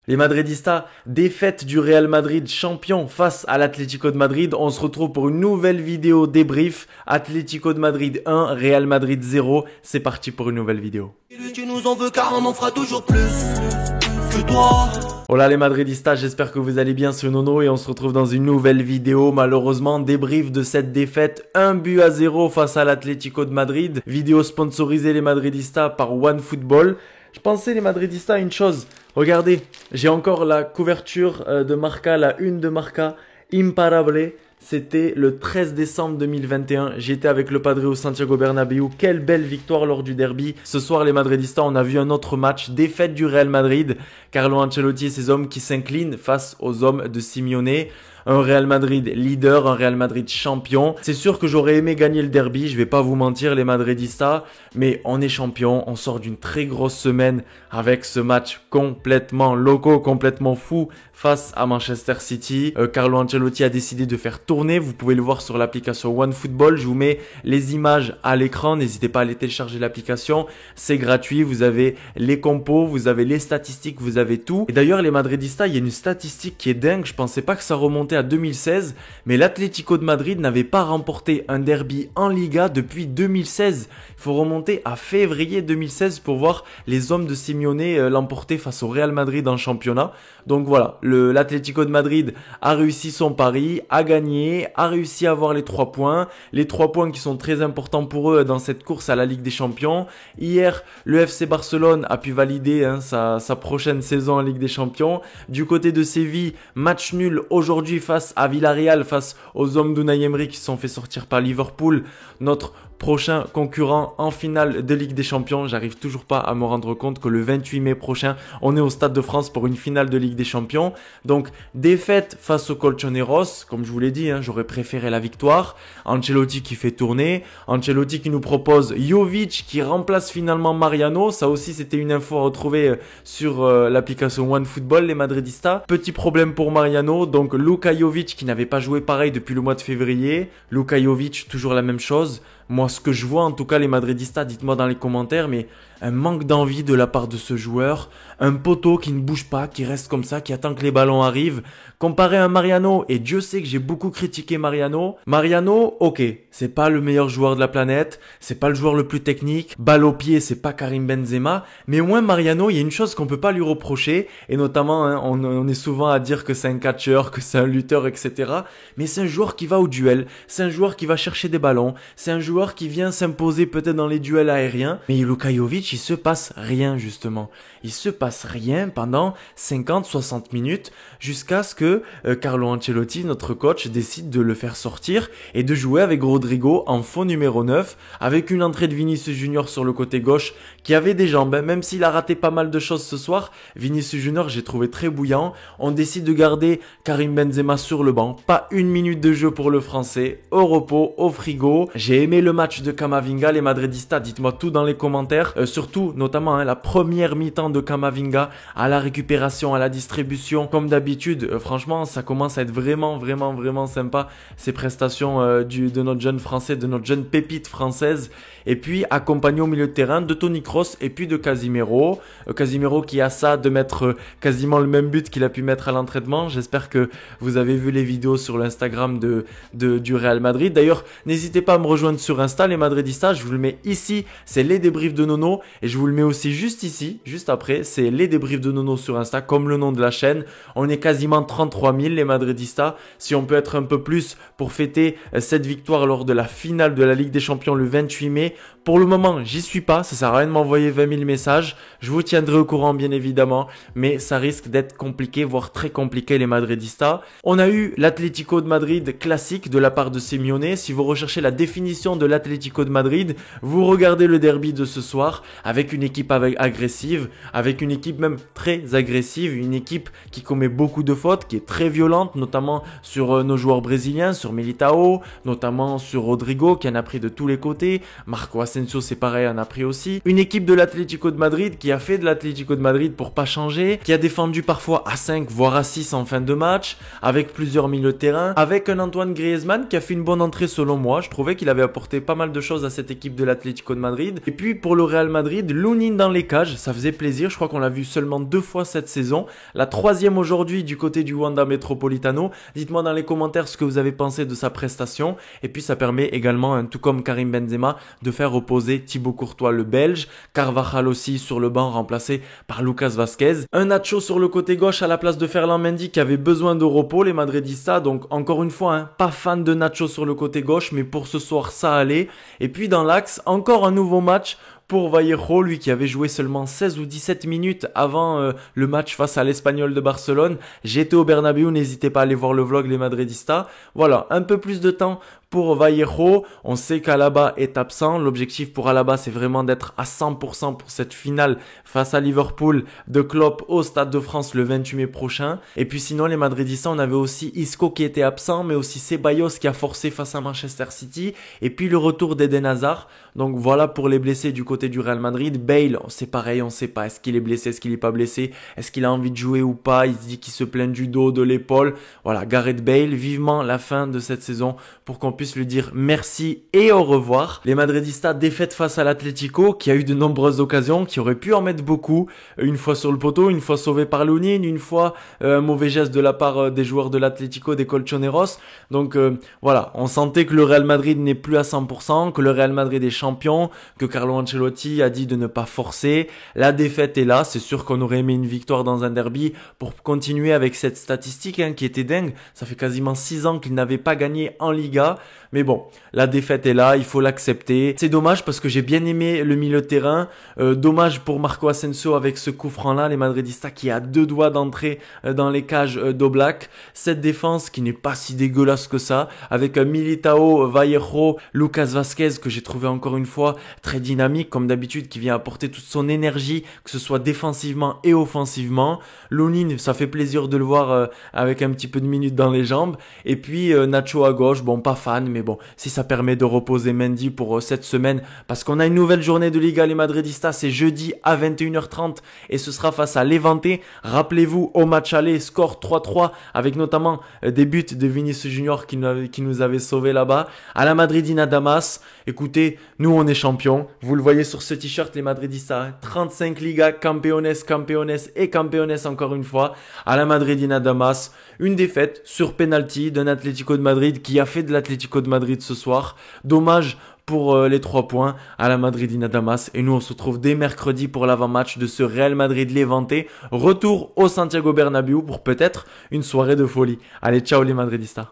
Les Madridistas, défaite du Real Madrid champion face à l'Atlético de Madrid. On se retrouve pour une nouvelle vidéo débrief. Atlético de Madrid 1, Real Madrid 0. C'est parti pour une nouvelle vidéo. Tu nous en veux car on en fera toujours plus que toi. Hola les Madridistas, j'espère que vous allez bien, c'est Nono et on se retrouve dans une nouvelle vidéo. Malheureusement, débrief de cette défaite 1-0 face à l'Atlético de Madrid. Vidéo sponsorisée les Madridistas par OneFootball. Je pensais les Madridistas à une chose. Regardez, j'ai encore la couverture de Marca, la une de Marca, imparable. C'était le 13 décembre 2021. J'étais avec le Padre au Santiago Bernabéu. Quelle belle victoire lors du derby. Ce soir, les Madridistas, on a vu un autre match. Défaite du Real Madrid. Carlo Ancelotti et ses hommes qui s'inclinent face aux hommes de Simeone. Un Real Madrid leader, un Real Madrid champion. C'est sûr que j'aurais aimé gagner le derby, je vais pas vous mentir les Madridistas, mais on est champion, on sort d'une très grosse semaine avec ce match complètement loco, complètement fou face à Manchester City. Carlo Ancelotti a décidé de faire tourner, vous pouvez le voir sur l'application OneFootball, je vous mets les images à l'écran, n'hésitez pas à aller télécharger l'application, c'est gratuit, vous avez les compos, vous avez les statistiques, vous avez tout. Et d'ailleurs les Madridistas, il y a une statistique qui est dingue, je pensais pas que ça remontait à 2016, mais l'Atlético de Madrid n'avait pas remporté un derby en Liga depuis 2016. Il faut remonter à février 2016 pour voir les hommes de Simeone l'emporter face au Real Madrid en championnat. Donc voilà, l'Atlético de Madrid a réussi son pari, a gagné, a réussi à avoir les 3 points. Les 3 points qui sont très importants pour eux dans cette course à la Ligue des Champions. Hier, le FC Barcelone a pu valider sa prochaine saison en Ligue des Champions. Du côté de Séville, match nul aujourd'hui face à Villarreal, face aux hommes d'Unai Emery qui se sont fait sortir par Liverpool. Notre prochain concurrent en finale de Ligue des Champions. J'arrive toujours pas à me rendre compte que le 28 mai prochain, on est au Stade de France pour une finale de Ligue des Champions. Donc, défaite face aux Colchoneros. Comme je vous l'ai dit, j'aurais préféré la victoire. Ancelotti qui fait tourner. Ancelotti qui nous propose Jovic qui remplace finalement Mariano. Ça aussi, c'était une info à retrouver sur l'application OneFootball, les Madridistas. Petit problème pour Mariano. Donc, Luka Jovic qui n'avait pas joué pareil depuis le mois de février. Luka Jovic, toujours la même chose. Moi, ce que je vois, en tout cas, les Madridistas, dites-moi dans les commentaires, mais un manque d'envie de la part de ce joueur, un poteau qui ne bouge pas, qui reste comme ça, qui attend que les ballons arrivent. Comparé à Mariano, et Dieu sait que j'ai beaucoup critiqué Mariano. Mariano, ok, c'est pas le meilleur joueur de la planète, c'est pas le joueur le plus technique, balle au pied, c'est pas Karim Benzema, mais au moins Mariano, il y a une chose qu'on peut pas lui reprocher, et notamment, on est souvent à dire que c'est un catcheur, que c'est un lutteur, etc. Mais c'est un joueur qui va au duel, c'est un joueur qui va chercher des ballons, c'est un joueur qui vient s'imposer peut-être dans les duels aériens, mais Luka Jovic, il se passe rien justement. Il se passe rien pendant 50-60 minutes jusqu'à ce que Carlo Ancelotti, notre coach, décide de le faire sortir et de jouer avec Rodrigo en faux numéro 9 avec une entrée de Vinicius Junior sur le côté gauche qui avait des jambes. Même s'il a raté pas mal de choses ce soir, Vinicius Junior, j'ai trouvé très bouillant. On décide de garder Karim Benzema sur le banc. Pas une minute de jeu pour le français. Au repos, au frigo. J'ai aimé le match de Camavinga, les Madridistas. Dites-moi tout dans les commentaires. Surtout, notamment, la première mi-temps de Camavinga à la récupération, à la distribution. Comme d'habitude, franchement, ça commence à être vraiment sympa. Ces prestations de notre jeune français, de notre jeune pépite française. Et puis, accompagné au milieu de terrain de Toni Kroos et puis de Casemiro. Casemiro qui a ça de mettre quasiment le même but qu'il a pu mettre à l'entraînement. J'espère que vous avez vu les vidéos sur l'Instagram du Real Madrid. D'ailleurs, n'hésitez pas à me rejoindre sur Insta, les Madridistas. Je vous le mets ici, c'est les débriefs de Nono. Et je vous le mets aussi juste ici, juste après, c'est les débriefs de Nono sur Insta, comme le nom de la chaîne. On est quasiment 33 000, les Madridistas. Si on peut être un peu plus pour fêter cette victoire lors de la finale de la Ligue des Champions le 28 mai. Pour le moment, j'y suis pas. Ça sert à rien de m'envoyer 20 000 messages. Je vous tiendrai au courant, bien évidemment. Mais ça risque d'être compliqué, voire très compliqué, les Madridistas. On a eu l'Atlético de Madrid classique de la part de Simeone. Si vous recherchez la définition de l'Atlético de Madrid, vous regardez le derby de ce soir avec une équipe agressive, avec une équipe même très agressive, une équipe qui commet beaucoup de fautes, qui est très violente, notamment sur nos joueurs brésiliens, sur Militao, notamment sur Rodrigo, qui en a pris de tous les côtés. Marco Asensio, c'est pareil, en a pris aussi. Une équipe de l'Atlético de Madrid qui a fait de l'Atlético de Madrid pour pas changer, qui a défendu parfois à 5 voire à 6 en fin de match, avec plusieurs milieux de terrain, avec un Antoine Griezmann qui a fait une bonne entrée selon moi. Je trouvais qu'il avait apporté apporté pas mal de choses à cette équipe de l'Atlético de Madrid. Et puis pour le Real Madrid, Lunin dans les cages, ça faisait plaisir. Je crois qu'on l'a vu seulement 2 fois cette saison. La 3e aujourd'hui du côté du Wanda Metropolitano. Dites-moi dans les commentaires ce que vous avez pensé de sa prestation. Et puis ça permet également, tout comme Karim Benzema, de faire reposer Thibaut Courtois le Belge. Carvajal aussi sur le banc remplacé par Lucas Vazquez. Un Nacho sur le côté gauche à la place de Ferland Mendy qui avait besoin de repos, les Madridistas. Donc encore une fois, pas fan de Nacho sur le côté gauche, mais pour ce soir ça allait. Et puis dans l'axe, encore un nouveau match pour Vallejo, lui qui avait joué seulement 16 ou 17 minutes avant le match face à l'Espagnol de Barcelone. J'étais au Bernabéu, n'hésitez pas à aller voir le vlog les Madridistas. Voilà, un peu plus de temps pour Vallejo. On sait qu'Alaba est absent. L'objectif pour Alaba, c'est vraiment d'être à 100% pour cette finale face à Liverpool de Klopp au Stade de France le 28 mai prochain. Et puis sinon, les Madridistas, on avait aussi Isco qui était absent, mais aussi Ceballos qui a forcé face à Manchester City. Et puis le retour d'Eden Hazard. Donc voilà pour les blessés du côté du Real Madrid. Bale, c'est pareil, on sait pas. Est-ce qu'il est blessé, est-ce qu'il est pas blessé? Est-ce qu'il a envie de jouer ou pas? Il se dit qu'il se plaint du dos, de l'épaule. Voilà, Gareth Bale, vivement la fin de cette saison pour qu'on puisse lui dire merci et au revoir. Les Madridistas défaite face à l'Atlético qui a eu de nombreuses occasions, qui aurait pu en mettre beaucoup. Une fois sur le poteau, une fois sauvé par Lunin, une fois un mauvais geste de la part des joueurs de l'Atlético, des Colchoneros. Donc voilà, on sentait que le Real Madrid n'est plus à 100%, que le Real Madrid est champion, que Carlo Ancelotti a dit de ne pas forcer. La défaite est là, c'est sûr qu'on aurait aimé une victoire dans un derby pour continuer avec cette statistique qui était dingue. Ça fait quasiment 6 ans qu'il n'avait pas gagné en Liga. Mais bon, la défaite est là, il faut l'accepter. C'est dommage parce que j'ai bien aimé le milieu de terrain. Dommage pour Marco Asensio avec ce coup franc-là, les Madridistas qui a 2 doigts d'entrer dans les cages d'Oblak. Cette défense qui n'est pas si dégueulasse que ça, avec Militao, Vallejo, Lucas Vazquez que j'ai trouvé encore une fois très dynamique comme d'habitude, qui vient apporter toute son énergie, que ce soit défensivement et offensivement. Lunin, ça fait plaisir de le voir avec un petit peu de minutes dans les jambes. Et puis Nacho à gauche, bon pas fan, mais bon, si ça permet de reposer Mendy pour cette semaine, parce qu'on a une nouvelle journée de Liga, les Madridistas, c'est jeudi à 21h30 et ce sera face à Levante. Rappelez-vous, au match aller, score 3-3 avec notamment des buts de Vinicius Junior qui nous avait sauvés là-bas. À la Madridina Damas, écoutez, nous on est champions, vous le voyez sur ce t-shirt les Madridistas, 35 Liga, campeones et campeones encore une fois. À la Madridina Damas, une défaite sur penalty d'un Atlético de Madrid qui a fait de l'Atlético de Madrid ce soir. Dommage pour les 3 points à la Madridina Damas. Et nous, on se retrouve dès mercredi pour l'avant-match de ce Real Madrid-Levante. Retour au Santiago Bernabéu pour peut-être une soirée de folie. Allez, ciao les Madridistas.